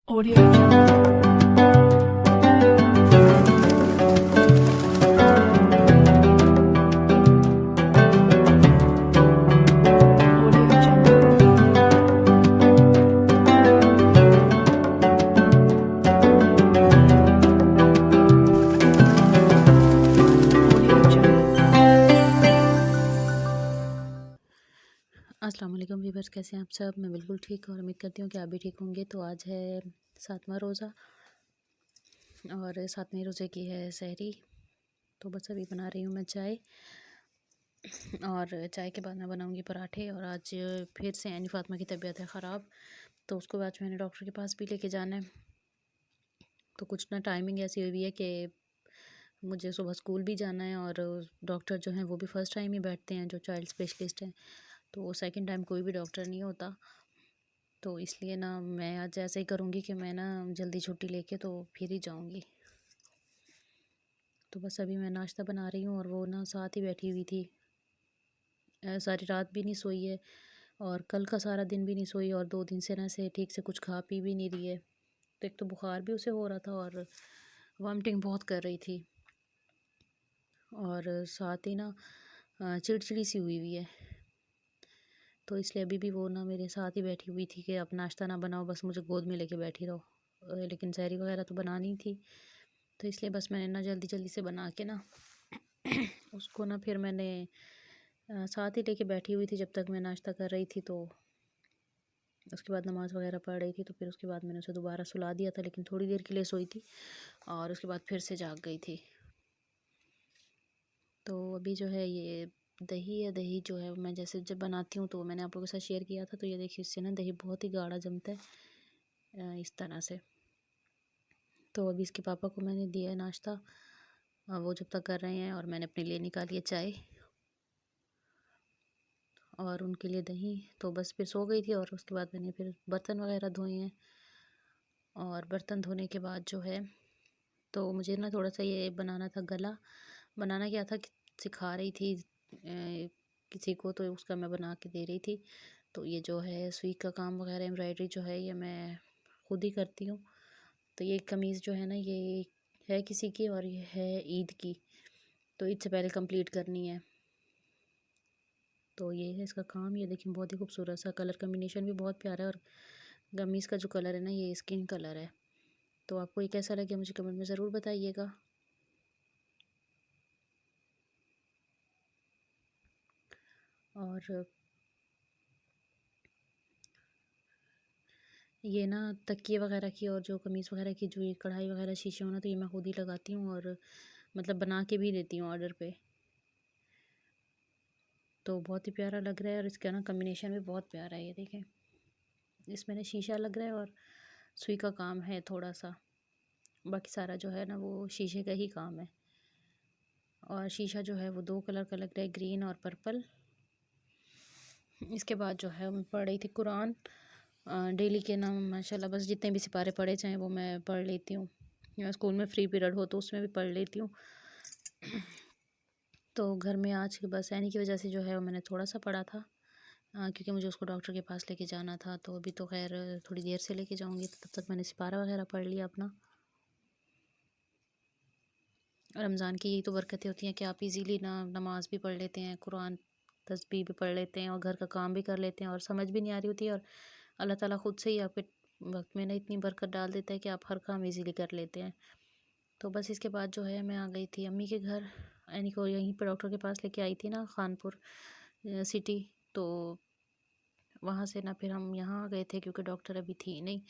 Audio Jungle. Audio Jungle. Audio Jungle. अस्सलाम वालेकुम viewers, कैसे हैं आप सब। मैं बिल्कुल ठीक और उम्मीद करती हूँ कि आप भी ठीक होंगे। तो आज है 7वां रोज़ा और 7वें रोज़े की है सहरी। तो बस अभी बना रही हूँ मैं चाय और चाय के बाद मैं बनाऊँगी पराठे। और आज फिर से यानी फ़ातिमा की तबीयत है ख़राब, तो उसको आज मैंने डॉक्टर के पास भी लेके जाना है। तो कुछ ना टाइमिंग ऐसी हुई है कि मुझे सुबह स्कूल भी जाना है और डॉक्टर जो हैं वो भी फ़र्स्ट टाइम ही बैठते हैं, जो चाइल्ड स्पेशलिस्ट हैं। तो सेकंड टाइम कोई भी डॉक्टर नहीं होता। तो इसलिए ना मैं आज ऐसे ही करूँगी कि मैं ना जल्दी छुट्टी लेके तो फिर ही जाऊँगी। तो बस अभी मैं नाश्ता बना रही हूँ और वो ना साथ ही बैठी हुई थी। सारी रात भी नहीं सोई है और कल का सारा दिन भी नहीं सोई और 2 दिन से ना से ठीक से कुछ खा पी भी नहीं रही है। तो एक तो बुखार भी उसे हो रहा था और वॉमिटिंग बहुत कर रही थी और साथ ही ना चिड़चिड़ी सी हुई हुई है। तो इसलिए अभी भी वो ना मेरे साथ ही बैठी हुई थी कि आप नाश्ता ना बनाओ, बस मुझे गोद में लेके बैठी रहो। लेकिन सहरी वगैरह तो बनानी थी, तो इसलिए बस मैंने ना जल्दी जल्दी से बना के ना उसको ना फिर मैंने साथ ही लेके बैठी हुई थी जब तक मैं नाश्ता कर रही थी। तो उसके बाद नमाज़ वगैरह पढ़ रही थी, तो फिर उसके बाद मैंने उसे दोबारा सुला दिया था, लेकिन थोड़ी देर के लिए सोई थी और उसके बाद फिर से जाग गई थी। तो अभी जो है ये दही है, दही जो है मैं जैसे जब बनाती हूँ तो मैंने आप लोगों के साथ शेयर किया था। तो ये देखिए इससे ना दही बहुत ही गाढ़ा जमता है इस तरह से। तो अभी इसके पापा को मैंने दिया है नाश्ता, वो जब तक कर रहे हैं, और मैंने अपने लिए निकाली है चाय और उनके लिए दही। तो बस फिर सो गई थी और उसके बाद मैंने फिर बर्तन वगैरह धोए हैं। और बर्तन धोने के बाद जो है तो मुझे ना थोड़ा सा ये बनाना था गला। बनाना क्या था कि सिखा रही थी किसी को, तो उसका मैं बना के दे रही थी। तो ये जो है सुई का काम वगैरह एम्ब्रॉयडरी जो है ये मैं खुद ही करती हूँ। तो ये कमीज़ जो है ना ये है किसी की और ये है ईद की, तो ईद से पहले कंप्लीट करनी है। तो ये है इसका काम। ये देखिए बहुत ही खूबसूरत सा कलर कम्बिनेशन भी बहुत प्यारा है और कमीज़ का जो कलर है ना ये स्किन कलर है। तो आपको ये कैसा लगे मुझे कमेंट में ज़रूर बताइएगा। और ये ना तकिए वगैरह की और जो कमीज़ वगैरह की जो ये कढ़ाई वगैरह शीशे होना, तो ये मैं खुद ही लगाती हूँ और मतलब बना के भी देती हूँ ऑर्डर पे। तो बहुत ही प्यारा लग रहा है और इसका ना कम्बिनेशन भी बहुत प्यारा है। ये देखें इसमें ना शीशा लग रहा है और सुई का काम है थोड़ा सा, बाकी सारा जो है ना वो शीशे का ही काम है। और शीशा जो है वो 2 कलर का लग रहा है, ग्रीन और पर्पल। इसके बाद जो है मैं पढ़ रही थी कुरान। डेली के ना माशाल्लाह बस जितने भी सिपारे पढ़े चाहें वो मैं पढ़ लेती हूँ, या स्कूल में फ्री पीरियड हो तो उसमें भी पढ़ लेती हूँ। तो घर में आज बस एनी की वजह से जो है वो मैंने थोड़ा सा पढ़ा था, क्योंकि मुझे उसको डॉक्टर के पास लेके जाना था। तो अभी तो खैर थोड़ी देर से लेके जाऊँगी, तो तब तक मैंने सिपारा वगैरह पढ़ लिया अपना। रमज़ान की यही तो बरकतें होती हैं कि आप इजीली ना नमाज़ भी पढ़ लेते हैं, कुरान तस्बीह भी पढ़ लेते हैं और घर का काम भी कर लेते हैं और समझ भी नहीं आ रही होती है। और अल्लाह ताला खुद से ही आपके वक्त में ना इतनी बरकत डाल देता है कि आप हर काम इजीली कर लेते हैं। तो बस इसके बाद जो है मैं आ गई थी अम्मी के घर। यानी को यहीं पर डॉक्टर के पास लेके आई थी ना, खानपुर सिटी। तो वहाँ से ना फिर हम यहाँ आ गए थे क्योंकि डॉक्टर अभी थी नहीं।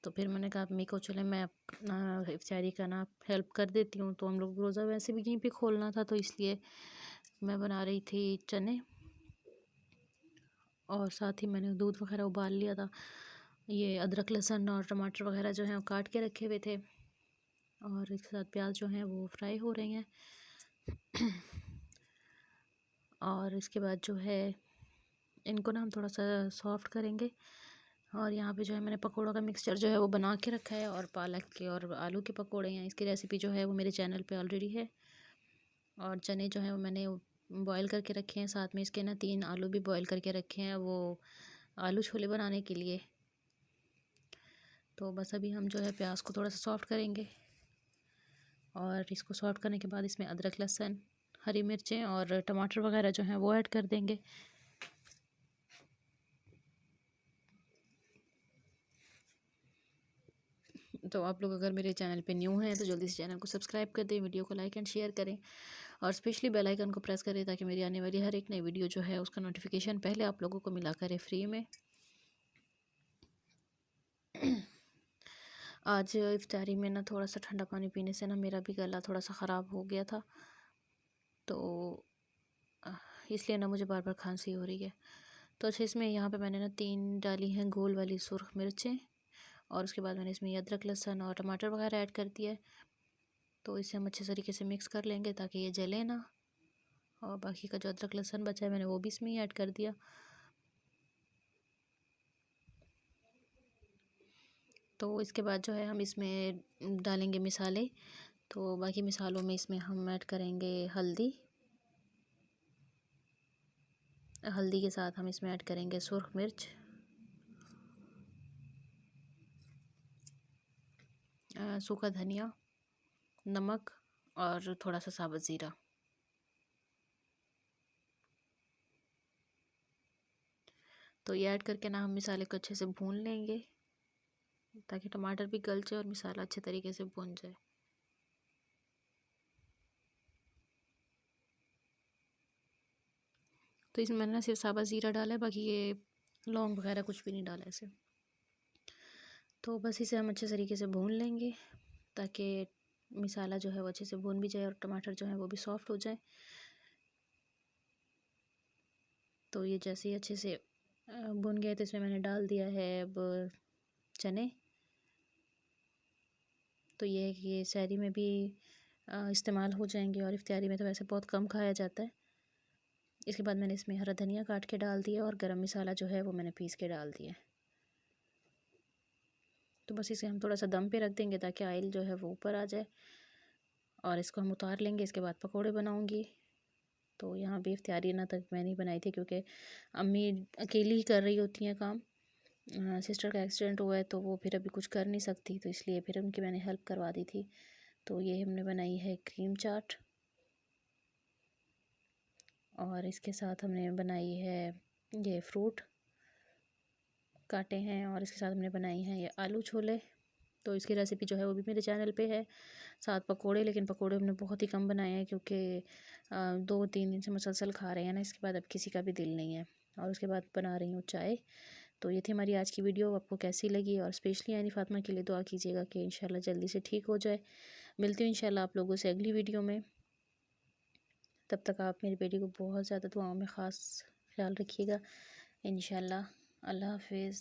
तो फिर मैंने कहा अम्मी को चले मैं अपना इफ्तारी का ना हेल्प कर देती हूँ। तो हम लोग रोज़ा वैसे भी यहीं पे खोलना था, तो इसलिए मैं बना रही थी चने और साथ ही मैंने दूध वगैरह उबाल लिया था। ये अदरक लहसुन और टमाटर वगैरह जो हैं वो काट के रखे हुए थे और इसके साथ प्याज जो हैं वो फ्राई हो रही हैं। और इसके बाद जो है इनको ना हम थोड़ा सा सॉफ्ट करेंगे। और यहाँ पे जो है मैंने पकौड़ों का मिक्सचर जो है वो बना के रखा है, और पालक के और आलू के पकौड़े हैं। इसकी रेसिपी जो है वो मेरे चैनल पे ऑलरेडी है। और चने जो हैं वो मैंने बॉईल करके रखे हैं, साथ में इसके ना 3 आलू भी बॉईल करके रखे हैं, वो आलू छोले बनाने के लिए। तो बस अभी हम जो है प्याज को थोड़ा सा सॉफ्ट करेंगे और इसको सॉफ्ट करने के बाद इसमें अदरक, लहसुन, हरी मिर्चें और टमाटर वगैरह जो हैं वो ऐड कर देंगे। तो आप लोग अगर मेरे चैनल पे न्यू हैं तो जल्दी से चैनल को सब्सक्राइब कर दें, वीडियो को लाइक एंड शेयर करें और स्पेशली बेल आइकन को प्रेस करें ताकि मेरी आने वाली हर एक नई वीडियो जो है उसका नोटिफिकेशन पहले आप लोगों को मिला करे फ्री में। आज इफ्तारी में ना थोड़ा सा ठंडा पानी पीने से ना मेरा भी गला थोड़ा सा ख़राब हो गया था, तो इसलिए ना मुझे बार बार खांसी हो रही है। तो अच्छा, इसमें यहाँ पे मैंने ना 3 डाली हैं गोल वाली सुर्ख मिर्चें और उसके बाद मैंने इसमें ये अदरक, लहसुन और टमाटर वगैरह ऐड कर दिया है। तो इसे हम अच्छे तरीके से मिक्स कर लेंगे ताकि ये जले ना, और बाकी का जो अदरक लहसुन बचा है मैंने वो भी इसमें ही ऐड कर दिया। तो इसके बाद जो है हम इसमें डालेंगे मिसाले। तो बाकी मिसालों में इसमें हम ऐड करेंगे हल्दी, हल्दी के साथ हम इसमें ऐड करेंगे सुर्ख मिर्च, सूखा धनिया, नमक और थोड़ा सा साबुत ज़ीरा। तो ये ऐड करके ना हम मिसाले को अच्छे से भून लेंगे ताकि टमाटर भी गल जाए और मिसाला अच्छे तरीके से भुन जाए। तो इसमें मैंने ना सिर्फ साबुत ज़ीरा डाला है, बाकी ये लौंग वगैरह कुछ भी नहीं डाला इसे। तो बस इसे हम अच्छे तरीके से भून लेंगे ताकि मिसाला जो है वो अच्छे से भून भी जाए और टमाटर जो है वो भी सॉफ्ट हो जाए। तो ये जैसे ही अच्छे से भुन गया तो इसमें मैंने डाल दिया है अब चने। तो ये है कि ये सहरी में भी इस्तेमाल हो जाएंगे और इफ्तारी में तो वैसे बहुत कम खाया जाता है। इसके बाद मैंने इसमें हरा धनिया काट के डाल दिया और गरम मसाला जो है वो मैंने पीस के डाल दिया। तो बस इसे हम थोड़ा सा दम पे रख देंगे ताकि ऑयल जो है वो ऊपर आ जाए और इसको हम उतार लेंगे। इसके बाद पकोड़े बनाऊंगी। तो यहाँ भी इफ्तारी ना तक मैंने ही बनाई थी क्योंकि अम्मी अकेली ही कर रही होती हैं काम। सिस्टर का एक्सीडेंट हुआ है तो वो फिर अभी कुछ कर नहीं सकती, तो इसलिए फिर उनकी मैंने हेल्प करवा दी थी। तो ये हमने बनाई है क्रीम चाट और इसके साथ हमने बनाई है ये फ्रूट काटे हैं और इसके साथ हमने बनाई हैं ये आलू छोले। तो इसकी रेसिपी जो है वो भी मेरे चैनल पे है। साथ पकोड़े, लेकिन पकोड़े हमने बहुत ही कम बनाए हैं क्योंकि 2-3 दिन से मुसलसल खा रहे हैं ना, इसके बाद अब किसी का भी दिल नहीं है। और उसके बाद बना रही हूँ चाय। तो ये थी हमारी आज की वीडियो, आपको कैसी लगी और स्पेशली यानी फ़ातिमा के लिए दुआ कीजिएगा कि इंशाल्लाह जल्दी से ठीक हो जाए। मिलती हूँ इंशाल्लाह आप लोगों से अगली वीडियो में। तब तक आप मेरी बेटी को बहुत ज़्यादा दुआओं में ख़ास ख्याल रखिएगा इंशाल्लाह। अल्लाह हाफिज़।